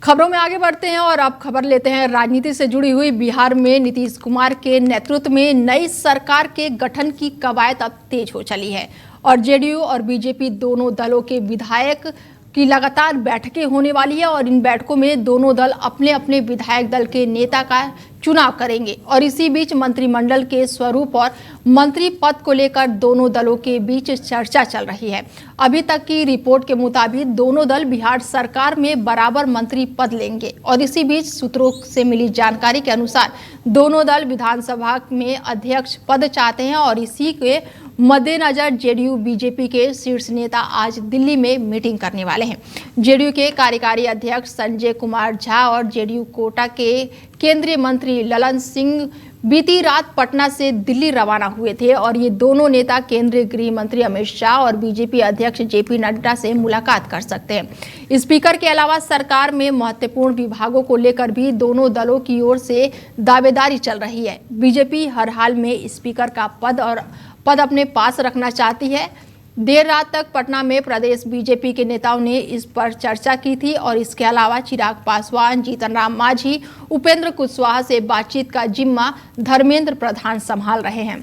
खबरों में आगे बढ़ते हैं और अब खबर लेते हैं राजनीति से जुड़ी हुई। बिहार में नीतीश कुमार के नेतृत्व में नई सरकार के गठन की कवायद अब तेज हो चली है और जेडीयू और बीजेपी दोनों दलों के विधायक की लगातार बैठकें होने वाली है और इन बैठकों में दोनों दल अपने अपने विधायक दल के नेता का चुनाव करेंगे। और इसी बीच मंत्रिमंडल के स्वरूप और मंत्री पद को लेकर दोनों दलों के बीच चर्चा चल रही है। अभी तक की रिपोर्ट के मुताबिक दोनों दल बिहार सरकार में बराबर मंत्री पद लेंगे और इसी बीच सूत्रों से मिली जानकारी के अनुसार दोनों दल विधानसभा में अध्यक्ष पद चाहते हैं और इसी के मद्देनजर जेडीयू बीजेपी के शीर्ष नेता आज दिल्ली में मीटिंग करने वाले हैं। जेडीयू के कार्यकारी अध्यक्ष संजय कुमार झा और जेडीयू कोटा के केंद्रीय मंत्री ललन सिंह बीती रात पटना से दिल्ली रवाना हुए थे और ये दोनों नेता केंद्रीय गृह मंत्री अमित शाह और बीजेपी अध्यक्ष जेपी नड्डा से मुलाकात कर सकते हैं। स्पीकर के अलावा सरकार में महत्वपूर्ण विभागों को लेकर भी दोनों दलों की ओर से दावेदारी चल रही है। बीजेपी हर हाल में स्पीकर का पद अपने पास रखना चाहती है। देर रात तक पटना में प्रदेश बीजेपी के नेताओं ने इस पर चर्चा की थी और इसके अलावा चिराग पासवान, जीतन राम मांझी, उपेंद्र कुशवाहा से बातचीत का जिम्मा धर्मेंद्र प्रधान संभाल रहे हैं।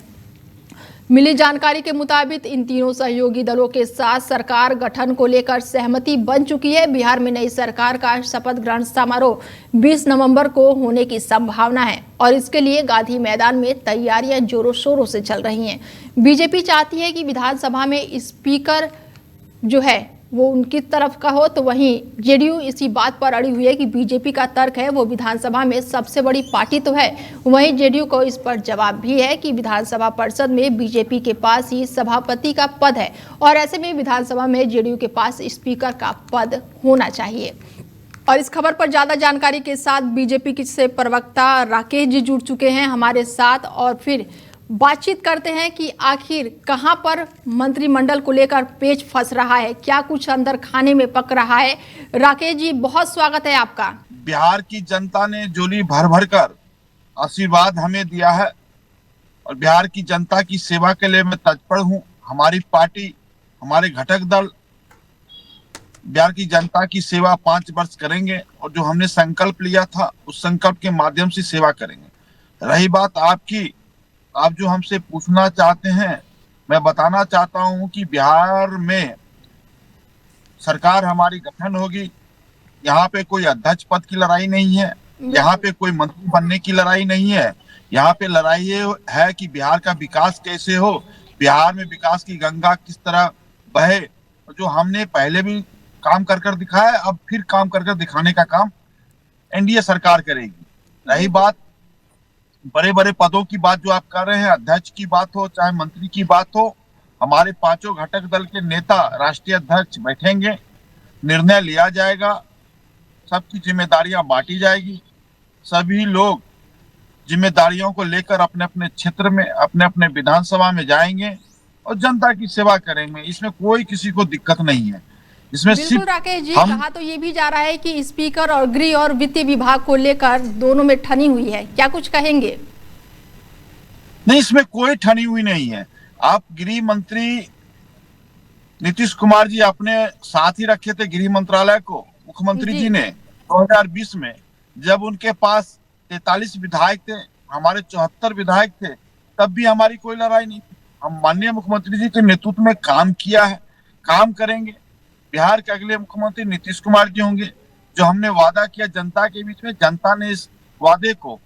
मिली जानकारी के मुताबिक इन तीनों सहयोगी दलों के साथ सरकार गठन को लेकर सहमति बन चुकी है। बिहार में नई सरकार का शपथ ग्रहण समारोह 20 नवंबर को होने की संभावना है और इसके लिए गांधी मैदान में तैयारियां जोरों शोरों से चल रही हैं। बीजेपी चाहती है कि विधानसभा में स्पीकर जो है वो उनकी तरफ का हो, तो वहीं जेडीयू इसी बात पर अड़ी हुई है कि बीजेपी का तर्क है वो विधानसभा में सबसे बड़ी पार्टी तो है। वहीं जेडीयू को इस पर जवाब भी है कि विधानसभा परिषद में बीजेपी के पास ही सभापति का पद है और ऐसे में विधानसभा में जेडीयू के पास स्पीकर का पद होना चाहिए। और इस खबर पर ज्यादा जानकारी के साथ बीजेपी के से प्रवक्ता राकेश जी जुड़ चुके हैं हमारे साथ और फिर बातचीत करते हैं कि आखिर कहां पर मंत्रिमंडल को लेकर पेच फंस रहा है, क्या कुछ अंदर खाने में पक रहा है। राकेश जी, बहुत स्वागत है आपका। बिहार की जनता ने झोली भर भर कर आशीर्वाद हमें दिया है और बिहार की जनता की सेवा के लिए मैं तत्पर हूं। हमारी पार्टी, हमारे घटक दल बिहार की जनता की सेवा 5 वर्ष करेंगे और जो हमने संकल्प लिया था उस संकल्प के माध्यम से सेवा करेंगे। रही बात आपकी, आप जो हमसे पूछना चाहते हैं, मैं बताना चाहता हूं कि बिहार में सरकार हमारी गठन होगी। यहाँ पे कोई अध्यक्ष पद की लड़ाई नहीं है, यहाँ पे कोई मंत्री बनने की लड़ाई नहीं है। यहाँ पे लड़ाई ये है कि बिहार का विकास कैसे हो, बिहार में विकास की गंगा किस तरह बहे। जो हमने पहले भी काम कर दिखाया, अब फिर काम कर दिखाने का काम एनडीए सरकार करेगी। रही बात बड़े बड़े पदों की बात जो आप कर रहे हैं, अध्यक्ष की बात हो चाहे मंत्री की बात हो, हमारे 5 घटक दल के नेता राष्ट्रीय अध्यक्ष बैठेंगे, निर्णय लिया जाएगा, सबकी जिम्मेदारियां बांटी जाएगी। सभी लोग जिम्मेदारियों को लेकर अपने अपने क्षेत्र में, अपने अपने विधानसभा में जाएंगे और जनता की सेवा करेंगे। इसमें कोई किसी को दिक्कत नहीं है। इसमें बिल्कुल राकेश जी, कहा तो ये भी जा रहा है कि स्पीकर और गृह और वित्तीय विभाग को लेकर दोनों में ठनी हुई है, क्या कुछ कहेंगे? नहीं, इसमें कोई ठनी हुई नहीं है। आप गृह मंत्री नीतीश कुमार जी अपने साथ ही रखे थे गृह मंत्रालय को, मुख्यमंत्री जी ने 2020 में, जब उनके पास 43 विधायक थे, हमारे 74 विधायक थे, तब भी हमारी कोई लड़ाई नहीं थी। हम माननीय मुख्यमंत्री जी के नेतृत्व में काम किया है, काम करेंगे। बिहार के अगले मुख्यमंत्री नीतीश कुमार जी होंगे। जो हमने वादा किया जनता के बीच में, जनता ने इस वादे को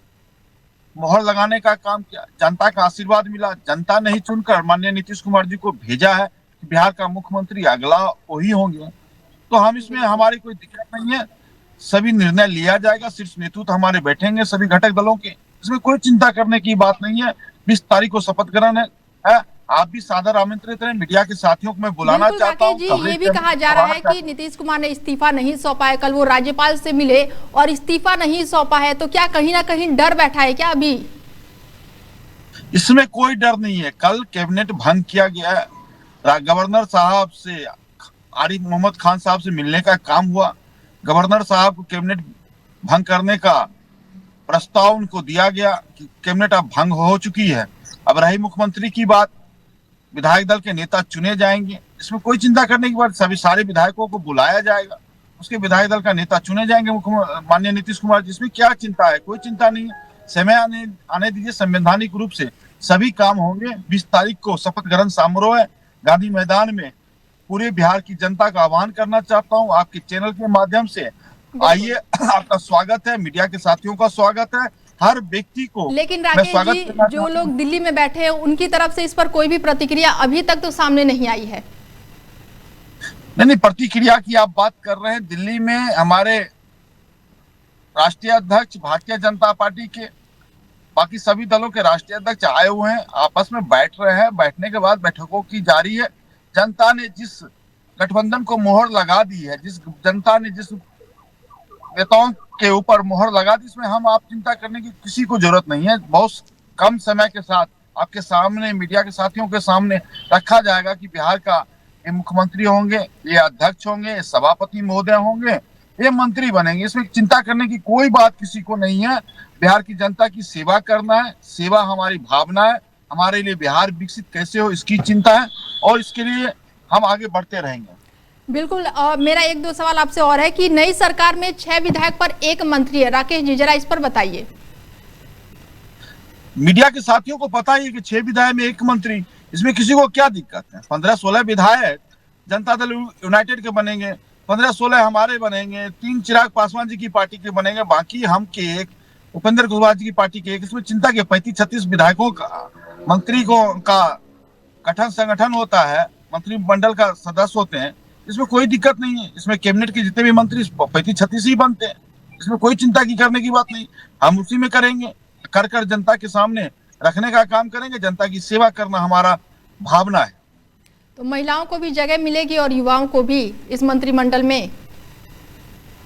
मोहर लगाने का काम किया, जनता का आशीर्वाद मिला। जनता ने ही चुनकर माननीय नीतीश कुमार जी को भेजा है कि बिहार का मुख्यमंत्री अगला वही होंगे। तो हम इसमें, हमारी कोई दिक्कत नहीं है, सभी निर्णय लिया जाएगा। सिर्फ नेतृत्व हमारे बैठेंगे सभी घटक दलों के, इसमें कोई चिंता करने की बात नहीं है। 20 तारीख को शपथ ग्रहण है। आप भी सादर आमंत्रित हैं। मीडिया के साथियों को मैं बुलाना चाहता हूं। ये भी कहा जा रहा है कि नीतीश कुमार ने इस्तीफा नहीं सौंपा है, कल वो राज्यपाल से मिले और इस्तीफा नहीं सौंपा है, तो क्या कहीं ना कहीं डर बैठा है क्या अभी? इसमें कोई डर नहीं है। कल कैबिनेट भंग किया गया है। गवर्नर साहब से, आरिफ मोहम्मद खान साहब से मिलने का काम हुआ। गवर्नर साहब को कैबिनेट भंग करने का प्रस्ताव उनको दिया गया कि कैबिनेट अब भंग हो चुकी है। अब रही मुख्यमंत्री की बात, विधायक दल के नेता चुने जाएंगे, इसमें कोई चिंता करने की बात। सभी सारे विधायकों को बुलाया जाएगा, उसके विधायक दल का नेता चुने जाएंगे माननीय नीतीश कुमार। जिसमें क्या चिंता है? कोई चिंता नहीं है। समय आने दीजिए, संवैधानिक रूप से सभी काम होंगे। 20 तारीख को शपथ ग्रहण समारोह है गांधी मैदान में। पूरे बिहार की जनता का आह्वान करना चाहता हूं आपके चैनल के माध्यम से, आइए, आपका स्वागत है, मीडिया के साथियों का स्वागत है, हर व्यक्ति को लेकिन मैं राकेश स्वागत जी, करना जो चाहता लोग हूं। दिल्ली में बैठे हैं उनकी तरफ से इस पर कोई भी प्रतिक्रिया अभी तक तो सामने नहीं आई है। नहीं, प्रतिक्रिया की आप बात कर रहे हैं। दिल्ली में हमारे राष्ट्रीय अध्यक्ष भारतीय जनता पार्टी के, बाकी सभी दलों के राष्ट्रीय अध्यक्ष आए हुए हैं, आपस में बैठ रहे हैं। बैठने के बाद बैठकों की जारी है। जनता ने जिस गठबंधन को मोहर लगा दी है, जिस जनता ने जिस नेताओं के ऊपर मोहर लगा दी, इसमें हम आप चिंता करने की किसी को जरूरत नहीं है। बहुत कम समय के साथ आपके सामने, मीडिया के साथियों के सामने रखा जाएगा कि बिहार का ये मुख्यमंत्री होंगे, ये अध्यक्ष होंगे, ये सभापति महोदय होंगे, ये मंत्री बनेंगे। इसमें चिंता करने की कोई बात किसी को नहीं है। बिहार की जनता की सेवा करना है, सेवा हमारी भावना है। हमारे लिए बिहार विकसित कैसे हो इसकी चिंता है, और इसके लिए हम आगे बढ़ते रहेंगे। बिल्कुल। मेरा एक दो सवाल आपसे और है कि नई सरकार में 6 विधायक पर 1 मंत्री है। राकेश जी, जरा इस पर बताइए। मीडिया के साथियों को पता ही है कि 6 विधायक में 1 मंत्री, इसमें किसी को क्या दिक्कत है? 15-16 विधायक जनता दल यूनाइटेड के बनेंगे, 15-16 हमारे बनेंगे, 3 चिराग पासवान जी की पार्टी के बनेंगे, बाकी हम के एक, उपेंद्र कुशवाहा जी की पार्टी के एक। इसमें चिंता के 35-36 विधायकों का, मंत्री को का गठन संगठन होता है, मंत्रिमंडल का सदस्य होते हैं। इसमें कोई दिक्कत नहीं है। इसमें कैबिनेट के जितने भी मंत्री 35-36 ही बनते हैं। इसमें कोई चिंता की करने की बात नहीं। हम उसी में करेंगे, कर जनता के सामने रखने का काम करेंगे। जनता की सेवा करना हमारा भावना है। तो महिलाओं को भी जगह मिलेगी और युवाओं को भी इस मंत्रिमंडल में?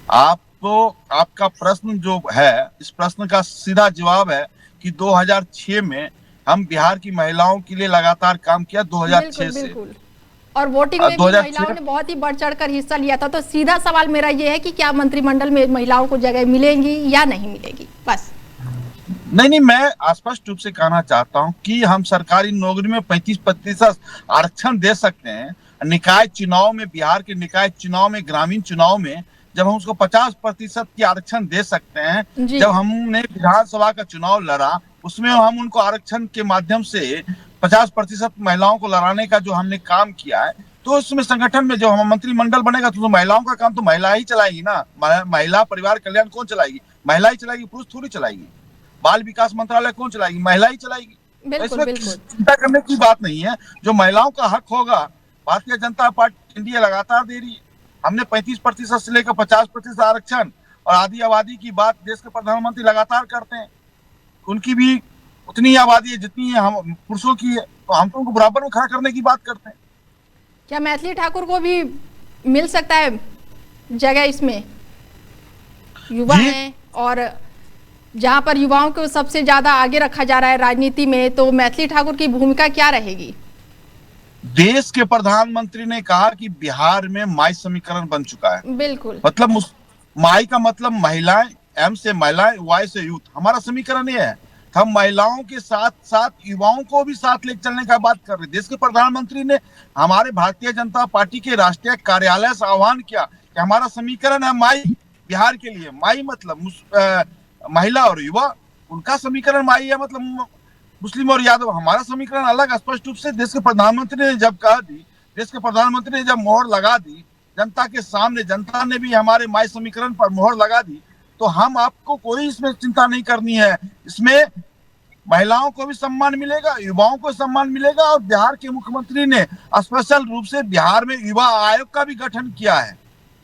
आपका प्रश्न जो है, इस प्रश्न का सीधा जवाब है कि 2006 में हम बिहार की महिलाओं के लिए लगातार काम किया, 2006 से। बिल्कुल। और वोटिंग में भी महिलाओं ने बहुत ही बढ़ चढ़कर हिस्सा लिया था। तो सीधा सवाल मेरा ये है कि क्या मंत्रिमंडल में महिलाओं को जगह मिलेंगी या नहीं मिलेगी? बस। नहीं, मैं स्पष्ट रूप से कहना चाहता हूं कि हम सरकारी नौकरी में 35% आरक्षण दे सकते हैं। निकाय चुनाव में, बिहार के निकाय चुनाव में, ग्रामीण चुनाव में जब हम उसको 50% की आरक्षण दे सकते हैं। जब हमने विधानसभा का चुनाव लड़ा, उसमें हम उनको आरक्षण के माध्यम से 50% महिलाओं को लड़ाने का जो हमने काम किया है, तो उसमें संगठन में जो हम मंत्रिमंडल बनेगा तो महिलाओं का काम तो महिला ही चलाएगी ना। महिला परिवार कल्याण कौन चलाएगी? महिला ही चलाएगी, पुरुष थोड़ी चलाएगी। बाल विकास मंत्रालय कौन चलाएगी? महिला ही चलाएगी। बिल्कुल, इसमें चिंता करने की बात नहीं है। जो महिलाओं का हक होगा, भारतीय जनता पार्टी इंडिया लगातार दे रही है। हमने 35% से लेकर 50% आरक्षण, और आधी आबादी की बात देश के प्रधानमंत्री लगातार करते हैं। उनकी भी उतनी आबादी है जितनी है हम पुरुषों की है, तो हम तो उनको बराबर में खड़ा करने की बात करते हैं। क्या मैथिली ठाकुर को भी मिल सकता है जगह इसमें? युवा हैं, और जहां पर युवाओं को सबसे ज्यादा आगे रखा जा रहा है राजनीति में, तो मैथिली ठाकुर की भूमिका क्या रहेगी? देश के प्रधानमंत्री ने कहा कि बिहार में माई समीकरण बन चुका है। बिल्कुल। मतलब माई का मतलब महिलाएं, एम से महिलाएं, वाई से यूथ। हमारा समीकरण ये है, हम महिलाओं के साथ साथ युवाओं को भी साथ लेकर चलने का बात कर रहे हैं। देश के प्रधानमंत्री ने हमारे भारतीय जनता पार्टी के राष्ट्रीय कार्यालय से आह्वान किया कि हमारा समीकरण है माई बिहार के लिए। माई मतलब महिला और युवा, उनका समीकरण माई है मतलब मुस्लिम और यादव। हमारा समीकरण अलग। स्पष्ट रूप से देश के प्रधानमंत्री ने जब कहा दी, देश के प्रधानमंत्री ने जब मोहर लगा दी जनता के सामने, जनता ने भी हमारे माई समीकरण पर मोहर लगा दी, तो हम आपको कोई इसमें चिंता नहीं करनी है। इसमें महिलाओं को भी सम्मान मिलेगा, युवाओं को सम्मान मिलेगा। और बिहार के मुख्यमंत्री ने स्पेशल रूप से बिहार में युवा आयोग का भी गठन किया है,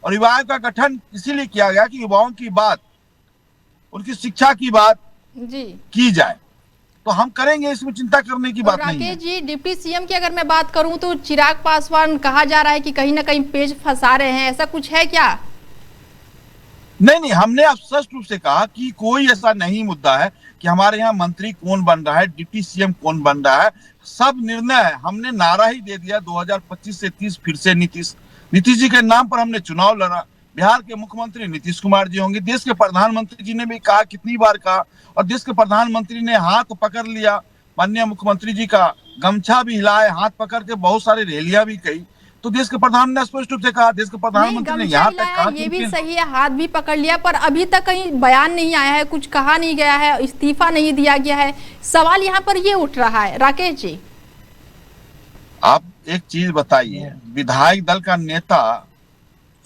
और युवा आयोग का गठन इसीलिए किया गया कि युवाओं की बात, उनकी शिक्षा की बात की जाए। तो हम करेंगे, इसमें चिंता करने की बात नहीं है। राकेश जी, डिप्टी सीएम की अगर मैं बात करूं तो चिराग पासवान कहा जा रहा है कि कहीं ना कहीं पेज फंसा रहे हैं, ऐसा कुछ है क्या? नहीं, हमने स्पष्ट रूप से कहा कि कोई ऐसा नहीं मुद्दा है कि हमारे यहाँ मंत्री कौन बन रहा है, डिप्टी सीएम कौन बन रहा है। सब निर्णय है, हमने नारा ही दे दिया 2025 से 30 फिर से नीतीश जी के नाम पर हमने चुनाव लड़ा। बिहार के मुख्यमंत्री नीतीश कुमार जी होंगे। देश के प्रधानमंत्री जी ने भी कहा, कितनी बार कहा, और देश के प्रधानमंत्री ने हाथ पकड़ लिया माननीय मुख्यमंत्री जी का, गमछा भी हिलाए, हाथ पकड़ के बहुत सारी रैलियां भी कही। तो देश के प्रधानमंत्री ने स्पष्ट रूप से कहा, देश के प्रधानमंत्री ने यहाँ तक कहा ये भी सही है, हाथ भी पकड़ लिया, पर अभी तक कहीं बयान नहीं आया है, कुछ कहा नहीं गया है, इस्तीफा नहीं दिया गया है। सवाल यहाँ पर ये उठ रहा है राकेश जी, आप एक चीज बताइए, विधायक दल का नेता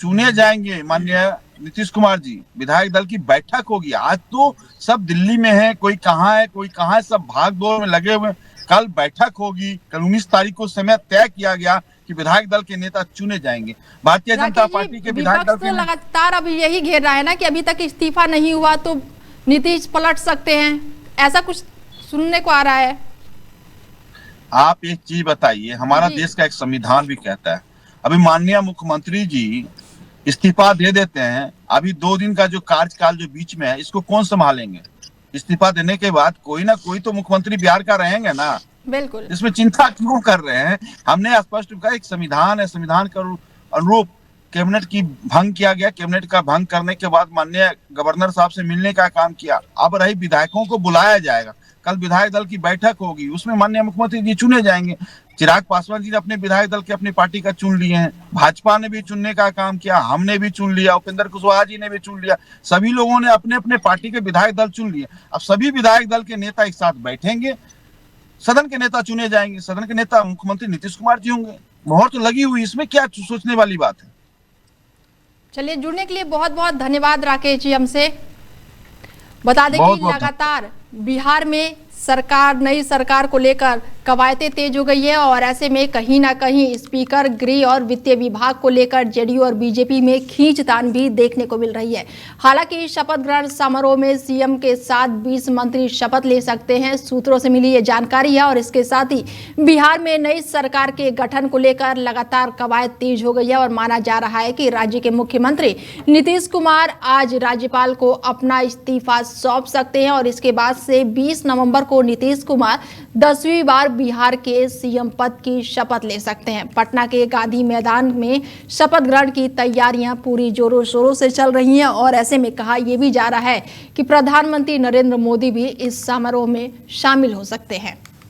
चुने जाएंगे, माननीय नीतीश कुमार जी, विधायक दल की बैठक होगी। आज तो सब दिल्ली में है, कोई कहाँ है कोई कहाँ है, सब भाग दौड़ में लगे हुए। कल बैठक होगी, कल 19 तारीख को समय तय किया गया कि विधायक दल के नेता चुने जाएंगे। भारतीय जनता पार्टी के विधायक दल के लगातार अभी यही घेर रहा है ना कि अभी तक इस्तीफा नहीं हुआ तो नीतीश पलट सकते हैं, ऐसा कुछ सुनने को आ रहा है। आप एक चीज बताइए, हमारा देश का एक संविधान भी कहता है, अभी माननीय मुख्यमंत्री जी इस्तीफा दे देते हैं, अभी 2 दिन का जो कार्यकाल जो बीच में है, इसको कौन संभालेंगे? इस्तीफा देने के बाद कोई ना कोई तो मुख्यमंत्री बिहार का रहेंगे ना। बिल्कुल, इसमें चिंता क्यों कर रहे हैं? हमने स्पष्ट कहा एक संविधान है, संविधान के अनुरूप कैबिनेट की भंग किया गया। कैबिनेट का भंग करने के बाद माननीय गवर्नर साहब से मिलने का काम किया। अब रही विधायकों को बुलाया जाएगा, कल विधायक दल की बैठक होगी, उसमें माननीय मुख्यमंत्री जी चुने जाएंगे। चिराग पासवान जी ने अपने विधायक दल के अपनी पार्टी का चुन लिए हैं, भाजपा ने भी चुनने का काम किया, हमने भी चुन लिया, उपेंद्र कुशवाहा जी ने भी चुन लिया, सभी लोगों ने अपने अपने पार्टी के विधायक दल चुन लिए। अब सभी विधायक दल के नेता एक साथ बैठेंगे, सदन के नेता चुने जाएंगे, सदन के नेता मुख्यमंत्री नीतीश कुमार जी होंगे। मोहर तो लगी हुई, इसमें क्या सोचने वाली बात है? चलिए, जुड़ने के लिए बहुत बहुत धन्यवाद राकेश जी। हमसे बता दें कि लगातार बिहार में नई सरकार को लेकर कवायतें तेज हो गई है और ऐसे में कहीं ना कहीं स्पीकर, गृह और वित्तीय विभाग को लेकर जेडीयू और बीजेपी में खींचतान भी देखने को मिल रही है। हालांकि शपथ ग्रहण समारोह में सीएम के साथ 20 मंत्री शपथ ले सकते हैं, सूत्रों से मिली ये जानकारी है। और इसके साथ ही बिहार में नई सरकार के गठन को लेकर लगातार कवायद तेज हो गई है और माना जा रहा है कि राज्य के मुख्यमंत्री नीतीश कुमार आज राज्यपाल को अपना इस्तीफा सौंप सकते हैं और इसके बाद से 20 नवंबर को नीतीश कुमार 10वीं बार बिहार के सीएम पद की शपथ ले सकते हैं। पटना के गांधी मैदान में शपथ ग्रहण की तैयारियां पूरी जोरों शोरों से चल रही हैं और ऐसे में कहा यह भी जा रहा है कि प्रधानमंत्री नरेंद्र मोदी भी इस समारोह में शामिल हो सकते हैं।